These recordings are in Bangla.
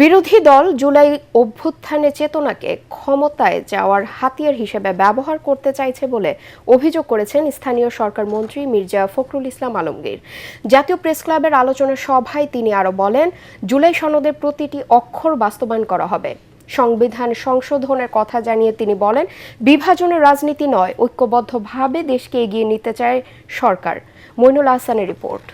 বিরোধী দল জুলাই অভ্যুত্থানের চেতনাকে ক্ষমতায় যাওয়ার হাতিয়ার হিসেবে ব্যবহার করতে চাইছে বলে অভিযোগ করেছেন স্থানীয় সরকার মন্ত্রী মির্জা ফখরুল ইসলাম আলমগীর। জাতীয় প্রেস ক্লাবের আলোচনা সভায় তিনি আরও বলেন, জুলাই সনদের প্রতিটি অক্ষর বাস্তবায়ন করা হবে। সংবিধান সংশোধনের কথা জানিয়ে তিনি বলেন, বিভাজনের রাজনীতি নয়, ঐক্যবদ্ধভাবে দেশকে এগিয়ে নিতে চায় সরকার। মইনুল আহসানের রিপোর্ট।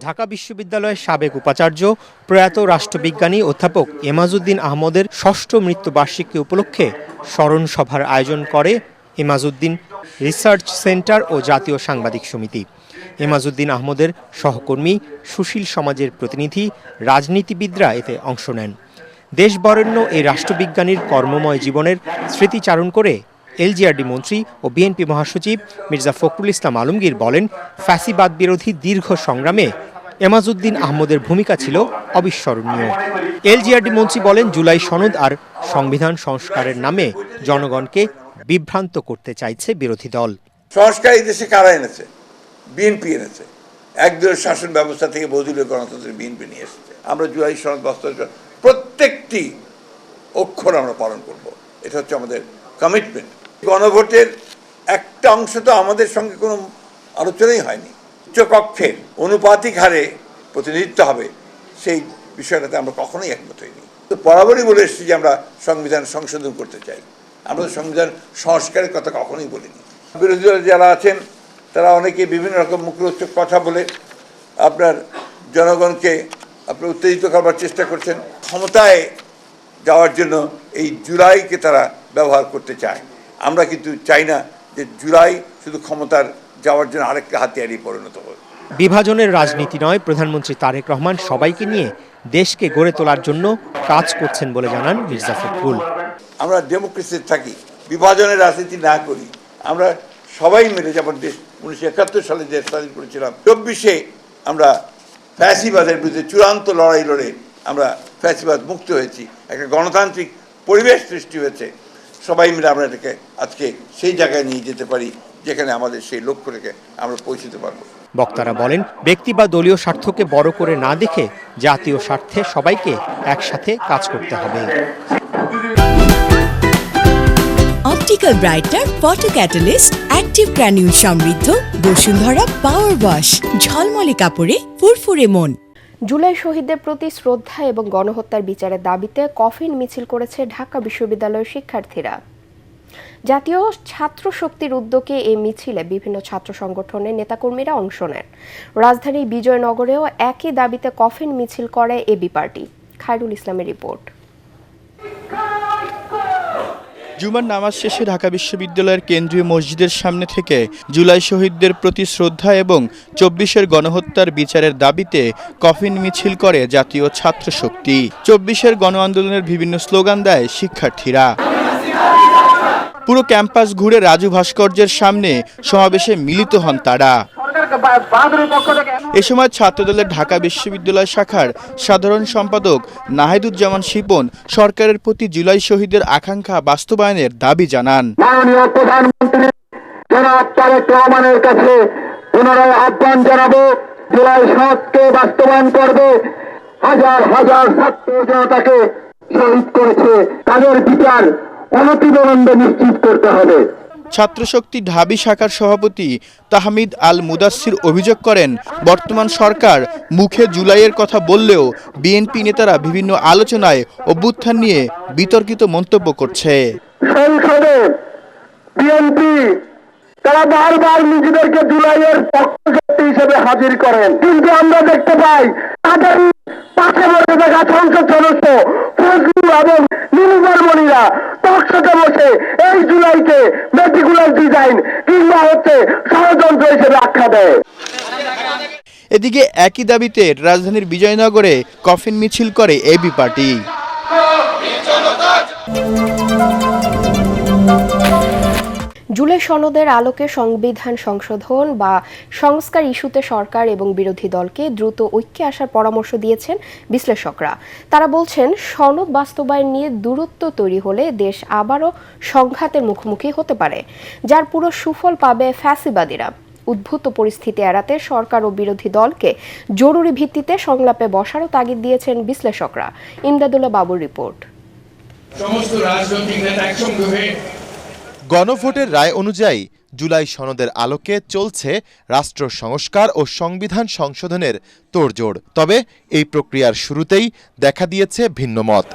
ঢাকা বিশ্ববিদ্যালয়ের সাবেক উপাচার্য প্রয়াত রাষ্ট্রবিজ্ঞানী অধ্যাপক এমাজউদ্দিন আহমদের ষষ্ঠ মৃত্যুবার্ষিকী উপলক্ষে স্মরণ সভার আয়োজন করে এমাজউদ্দিন রিসার্চ সেন্টার ও জাতীয় সাংবাদিক সমিতি। এমাজউদ্দিন আহমদের সহকর্মী, সুশীল সমাজের প্রতিনিধি, রাজনীতিবিদরা এতে অংশ নেন। দেশবরেণ্য এই রাষ্ট্রবিজ্ঞানীর কর্মময় জীবনের স্মৃতিচারণ করে এলজিআরডি মন্ত্রী ও বিএনপি মহাসচিব মির্জা ফখরুল ইসলাম আলমগীর বলেন, ফ্যাসিবাদ বিরোধী দীর্ঘ সংগ্রামে এমাজউদ্দিন আহমদের ভূমিকা ছিল অবিস্মরণীয়। এলজিআরডি মন্ত্রী বলেন, জুলাই সনদ আর সংবিধান সংস্কারের নামে জনগণকে বিভ্রান্ত করতে চাইছে বিরোধী দল। সংস্কার এই দেশে কারা এনেছে? বিএনপি এনেছে। একদলীয় শাসন ব্যবস্থা থেকে বহুদলীয় গণতন্ত্রের বিএনপি নিয়ে এসেছে। আমরা জুলাই সনদ বাস্তবায়ন প্রত্যেকটি অক্ষর আমরা পালন করব, এটা হচ্ছে আমাদের কমিটমেন্ট। গণভোটের একটা অংশ তো আমাদের সঙ্গে কোনো আলোচনাই হয়নি। উচ্চকক্ষের অনুপাতিক হারে প্রতিনিধিত্ব হবে, সেই বিষয়টাতে আমরা কখনোই একমত হইনি। তো বরাবরই বলে এসেছি যে আমরা সংবিধান সংশোধন করতে চাই, আমরা সংবিধান সংস্কারের কথা কখনোই বলিনি। বিরোধী দল যারা আছেন তারা অনেকে বিভিন্ন রকম মুখরোচক কথা বলে আপনার জনগণকে আপনার উত্তেজিত করবার চেষ্টা করছেন। ক্ষমতায় যাওয়ার জন্য এই জুলাইকে তারা ব্যবহার করতে চায়। আমরা কিন্তু চাই না যে জুলাই শুধু ক্ষমতার যাওয়ার জন্য আরেকটা হাতিয়ারই পরিণত হবে। বিভাজনের রাজনীতি নয়, প্রধানমন্ত্রী তারেক রহমান সবাইকে নিয়ে দেশকে গড়ে তোলার জন্য কাজ করছেন বলে জানান মির্জা ফখরুল। আমরা ডেমোক্রেসিতে থাকি, বিভাজনের রাজনীতি না করি। আমরা সবাই মিলে, যেমন দেশ 1971 সালে দেশ স্বাধীন করেছিলাম, 24-এ আমরা ফ্যাসিবাদের বিরুদ্ধে চূড়ান্ত লড়াই লড়ে আমরা ফ্যাসিবাদ মুক্ত হয়েছি, একটা গণতান্ত্রিক পরিবেশ সৃষ্টি হয়েছে। সবাই মিলে আমরা এটাকে আজকে সেই জায়গায় নিয়ে যেতে পারি যেখানে আমাদের সেই লক্ষ্যটাকে আমরা পৌঁছতে পারবো। বক্তারা বলেন, ব্যক্তি বা দলীয় স্বার্থকে বড় করে না দেখে জাতীয় স্বার্থে সবাইকে একসাথে কাজ করতে হবে। Optical brighter photo catalyst active granule সমৃদ্ধ বসুন্ধরা পাওয়ার ওয়াশ, ঝলমলে কাপড়ে ফুরফুরে মন। জুলাই শহীদদের প্রতি শ্রদ্ধা এবং গণহত্যার বিচারের দাবিতে কফিন মিছিল করেছে ঢাকা বিশ্ববিদ্যালয়ের শিক্ষার্থীরা। জাতীয় ছাত্র শক্তির উদ্যোগে এই মিছিলে বিভিন্ন ছাত্র সংগঠনের নেতাকর্মীরা অংশ নেন। রাজধানীর বিজয়নগরেও একই দাবিতে কফিন মিছিল করে এবি পার্টি। খায়রুল ইসলামের রিপোর্ট। জুমার নামাজ শেষে ঢাকা বিশ্ববিদ্যালয়ের কেন্দ্রীয় মসজিদের সামনে থেকে জুলাই শহীদদের প্রতি শ্রদ্ধা এবং 24-এর গণহত্যার বিচারের দাবিতে কফিন মিছিল করে জাতীয় ছাত্র শক্তি। 24-এর গণ আন্দোলনের বিভিন্ন স্লোগান দেয় শিক্ষার্থীরা। পুরো ক্যাম্পাস ঘুরে রাজু ভাস্কর্যের সামনে সমাবেশে মিলিত হন তারা। এ সময় ছাত্রদলের ঢাকা বিশ্ববিদ্যালয় শাখার সাধারণ সম্পাদক নাহিদুজ্জামান শিপন সরকারের প্রতি জুলাই শহীদের আকাঙ্ক্ষা বাস্তবায়নের দাবি জানান। মাননীয় প্রধানমন্ত্রী জনাব তারেক রহমানের কাছে পুনরায় আহ্বান জানাবো, জুলাই সনদকে বাস্তবায়ন করবে। হাজার হাজার ছাত্র জনতাকে শহীদ করেছে, তাদের বিচার অনতিবিলম্বে নিশ্চিত করতে হবে। ছাত্রশক্তি ঢাবি শাখার সভাপতি তাহমিদ আল মুদাসসির অভিযোগ করেন, বর্তমান সরকার মুখে জুলাইয়ের কথা বললেও বিএনপি নেতারা বিভিন্ন আলোচনায় অভ্যুত্থান নিয়ে বিতর্কিত মন্তব্য করছে। সংসদে বিএনপি তারা বারবার নিজেদেরকে জুলাইয়ের পক্ষশক্তি হিসেবে হাজির করেন, কিন্তু আমরা দেখতে পাই তাদের পাশে বসে থাকা সংসদ সদস্য ফজলুল এবং নীলুবর্মণীরা টকশোতে বসে এই জুলাইকে মেটিকুলার ডিজাইন কিংবা হচ্ছে ষড়যন্ত্র হিসেবে আখ্যা দেয়। এদিকে একই দাবিতে রাজধানীর বিজয়নগরে কফিন মিছিল করে এবি পার্টি। জুলাই সনদের আলোকে সংবিধান সংশোধন বা সংস্কার ইস্যুতে সরকার এবং বিরোধী দলকে দ্রুত ঐক্যে আসার পরামর্শ দিয়েছেন বিশ্লেষকরা। তারা বলছেন, সনদ বাস্তবায়ন নিয়ে দূরত্ব তৈরি হলে দেশ আবারও সংঘাতের মুখোমুখি হতে পারে, যার পুরো সুফল পাবে ফ্যাসিবাদীরা। উদ্ভূত পরিস্থিতি এড়াতে সরকার ও বিরোধী দলকে জরুরি ভিত্তিতে সংলাপে বসারও তাগিদ দিয়েছেন বিশ্লেষকরা। ইমদাদুল্লাহ বাবুর রিপোর্ট। সমস্ত রাজনৈতিক নেতা একসঙ্গে হয়ে গণভোটের রায় অনুযায়ী জুলাই সনদের আলোকে চলছে রাষ্ট্র সংস্কার ও সংবিধান সংশোধনের তোড়জোড়। তবে এই প্রক্রিয়ার শুরুতেই দেখা দিয়েছে ভিন্নমত।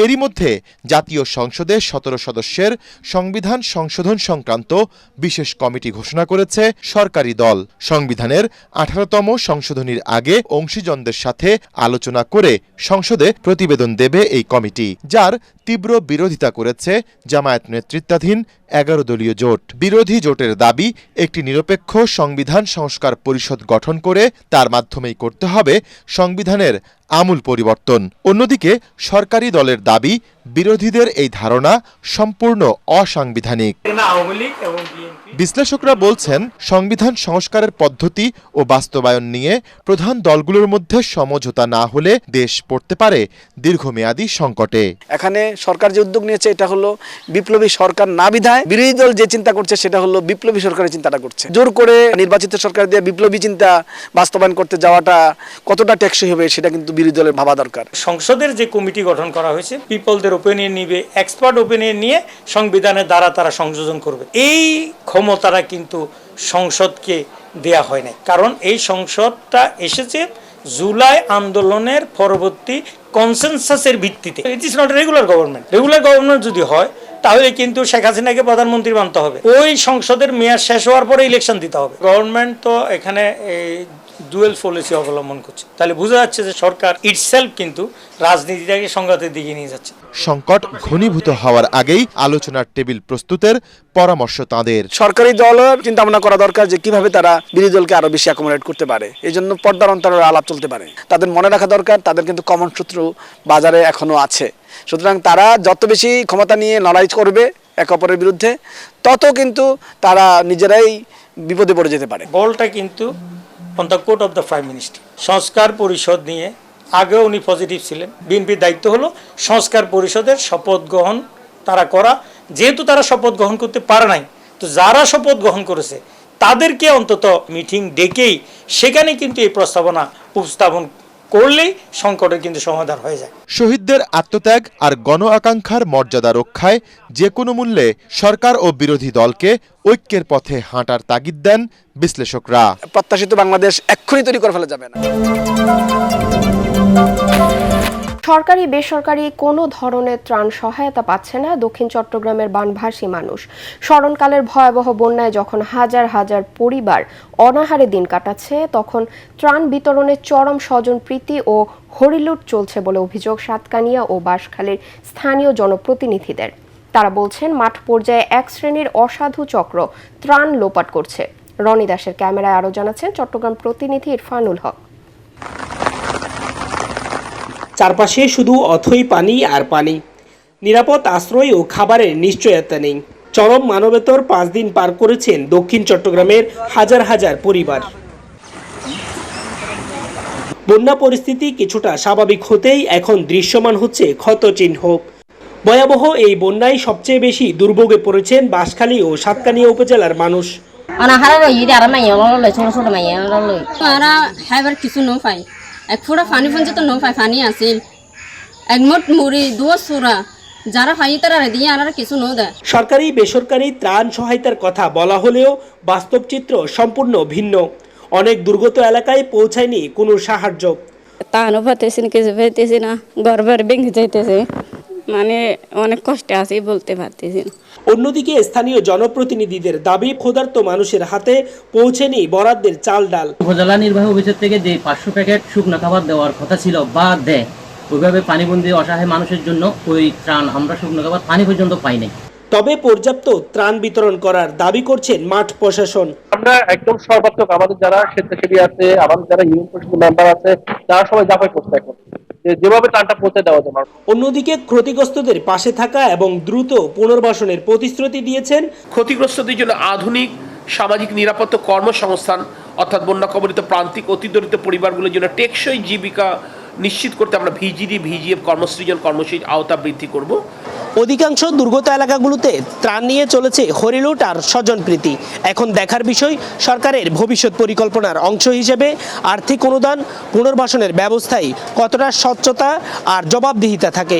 এরই মধ্যে জাতীয় সংসদে 17 সদস্যের সংবিধান সংশোধন সংক্রান্ত বিশেষ কমিটি ঘোষণা করেছে সরকারি দল। সংবিধানের 18তম সংশোধনীর আগে অংশীজনদের সাথে আলোচনা করে সংসদে প্রতিবেদন দেবে এই কমিটি, যার তীব্র বিরোধিতা করেছে জামায়াত নেতৃত্বাধীন 11 দলীয় জোট। বিরোধী জোটের দাবি, একটি নিরপেক্ষ সংবিধান সংস্কার পরিষদ গঠন করে তার মাধ্যমেই করতে হবে সংবিধানের আমূল পরিবর্তন। অন্যদিকে সরকারি দলের দাবি, বিরোধীদের এই ধারণা সম্পূর্ণ অসাংবিধানিক। বিশ্লেষকরা বলছেন, সংবিধান সংস্কারের পদ্ধতি ও বাস্তবায়ন নিয়ে প্রধান দলগুলোর মধ্যে সমঝোতা না হলে দেশ পড়তে পারে দীর্ঘমেয়াদী সংকটে। এখানে সরকার যে উদ্যোগ নিয়েছে এটা হলো বিপ্লবী সরকার না বিধায় বিরোধী দল যে চিন্তা করছে সেটা হলো বিপ্লবী সরকারের চিন্তাটা করছে। জোর করে নির্বাচিত সরকার দিয়ে বিপ্লবী চিন্তা বাস্তবায়ন করতে যাওয়াটা কতটা টেকসই হবে সেটা কিন্তু বিরোধী দলের ভাবা দরকার। সংসদের যে কমিটি গঠন করা হয়েছে, পিপলদের ওপিনিয়ন নিবে, এক্সপার্ট ওপিনিয়ন নিয়ে সংবিধানের দ্বারা তারা সংযোজন করবে। এই ক্ষমতাটা কিন্তু সংসদকে দেয়া হয় না, কারণ এই সংসদটা এসেছে জুলাই আন্দোলনের পরবর্তী কনসেনসাসের ভিত্তিতে। It is not regular government. Regular government যদি হয় তাহলে কিন্তু শেখ হাসিনাকে প্রধানমন্ত্রী মানতে হবে, ওই সংসদের মেয়াদ শেষ হওয়ার পরে ইলেকশন দিতে হবে। গভর্নমেন্ট তো এখানে ডুয়েল পলিসি অবলম্বন করছে, তাহলে বোঝা যাচ্ছে যে সরকার ইটসেলফ কিন্তু রাজনীতিটাকে সংঘাতের দিকে নিয়ে যাচ্ছে। সংকট ঘনীভূত হওয়ার আগেই আলোচনার টেবিল প্রস্তুতের পরামর্শ তাদের। সরকারি দলের চিন্তা ভাবনা করা দরকার যে কিভাবে তারা বিরোধী দলকে আরো বেশি অ্যাকোমোডেট করতে পারে। এই জন্য পর্দার অন্তরে আলাপ চলতে পারে। তাদের মনে রাখা দরকার তাদের কিন্তু কমন শত্রু বাজারে এখনো আছে। সুতরাং তারা যত বেশি ক্ষমতা নিয়ে লড়াই করবে একে অপরের বিরুদ্ধে, তত কিন্তু তারা নিজেরাই বিপদে পড়ে যেতে পারে। বলটা কিন্তু on the court of the prime minister. সংস্কার পরিষদ নিয়ে আগেও উনি পজিটিভ ছিলেন। বিএনপির দায়িত্ব হলো সংস্কার পরিষদের শপথ গ্রহণ তারা করা। যেহেতু তারা শপথ গ্রহণ করতে পারে নাই, তো যারা শপথ গ্রহণ করেছে তাদেরকে অন্তত মিটিং ডেকেই সেখানে কিন্তু এই প্রস্তাবনা উপস্থাপন করলেই সংকটের কিন্তু সমাধান হয়ে যায়। শহীদদের আত্মত্যাগ আর গণ আকাঙ্ক্ষার মর্যাদা রক্ষায় যে কোনো মূল্যে সরকার ও বিরোধী দলকে ঐক্যের পথে হাঁটার তাগিদ দেন বিশ্লেষকরা। প্রত্যাশিত বাংলাদেশ এক্ষুনি তৈরি করে ফেলা যাবে না। সরকারি বেসরকারি কোনো ধরনের ত্রাণ সহায়তা পাচ্ছে না দক্ষিণ চট্টগ্রামের বানভাসী মানুষ। স্মরণকালের ভয়াবহ বন্যায় যখন হাজার হাজার পরিবার অনাহারে দিন কাটাচ্ছে, তখন ত্রাণ বিতরণে চরম স্বজনপ্রীতি ও হরিলুট চলছে বলে অভিযোগ সাতকানিয়া ও বাঁশখালীর স্থানীয় জনপ্রতিনিধিদের। তারা বলছেন, মাঠ পর্যায়ে এক শ্রেণীর অসাধু চক্র ত্রাণ লোপাট করছে। রনি দাসের ক্যামেরায় আরও জানাচ্ছেন চট্টগ্রাম প্রতিনিধি ইরফানুল হক। চারপাশে শুধু অথই পানি আর পানি, নিরাপদ আশ্রয় ও খাবারের নিশ্চয়তা নেই। চরম মানবেতর 5 দিন পার করেছেন দক্ষিণ চট্টগ্রামের হাজার হাজার পরিবার। বন্যা পরিস্থিতি কিছুটা স্বাভাবিক হতেই এখন দৃশ্যমান হচ্ছে ক্ষতচিহ্ন। ভয়াবহ এই বন্যায় সবচেয়ে বেশি দুর্ভোগে পড়েছেন বাঁশখালী ও সাতকানিয়া উপজেলার মানুষ। এক ফোঁটা পানি পর্যন্ত ন পায়, পানি আছিল একমত মুড়ি দুয়া সোরা যারা পাই তারা দিয়ে আর কিছু ন দেয়। সরকারি বেসরকারি ত্রাণ সহায়তার কথা বলা হলেও বাস্তব চিত্র সম্পূর্ণ ভিন্ন। অনেক দুর্গত এলাকায় পৌঁছায়নি কোনো সাহায্য। তানও পাতেছি না, কিছু পাইতেছি না, ঘরবার ভেঙে যাইতেছে, মানে অনেক কষ্টে আছি, বলতে পারতেছি না। অন্যদিকে স্থানীয় জনপ্রতিনিধিদের দাবি, ক্ষুধার্ত মানুষের হাতে পৌঁছেনি বরাদ্দের চাল ডাল। উপজেলা নির্বাহী অফিসের থেকে যে 500 প্যাকেট শুকনো খাবার দেওয়ার কথা ছিল বা দেয়, ওইভাবে পানিবন্দী অসহায় মানুষের জন্য ওই ত্রাণ আমরা শুকনো খাবার পানি পর্যন্ত পাই নাই। তবে পর্যাপ্ত ত্রাণ বিতরণ করার দাবি করছেন মাঠ প্রশাসন। আমরা একদম সর্বাত্মক আমাদের যারা স্বেচ্ছাসেবী আছে, আমাদের যারা ইউনিয়ন পরিষদের মেম্বার আছে, তারা সবাই ঝাঁপাই করছে এখন যেভাবে ত্রাণটা পৌঁছে দেওয়া যাবে। অন্যদিকে ক্ষতিগ্রস্তদের পাশে থাকা এবং দ্রুত পুনর্বাসনের প্রতিশ্রুতি দিয়েছেন। ক্ষতিগ্রস্তদের জন্য আধুনিক সামাজিক নিরাপত্তা কর্মসংস্থান, অর্থাৎ বন্যা কবলিত প্রান্তিক অতিদরিদ্র পরিবারগুলোর জন্য টেকসই জীবিকা নিশ্চিত করতে আমরা ভিজিডি ভিজিএফ কর্মসৃজন কর্মসূচির আওতা বৃদ্ধি করব। অধিকাংশ দুর্গত এলাকাগুলোতে ত্রাণ নিয়ে চলেছে হরিলুট আর স্বজনপ্রীতি। এখন দেখার বিষয় সরকারের ভবিষ্যৎ পরিকল্পনার অংশ হিসেবে আর্থিক অনুদান পুনর্বাসনের ব্যবস্থায় কতটা স্বচ্ছতা আর জবাবদিহিতা থাকে।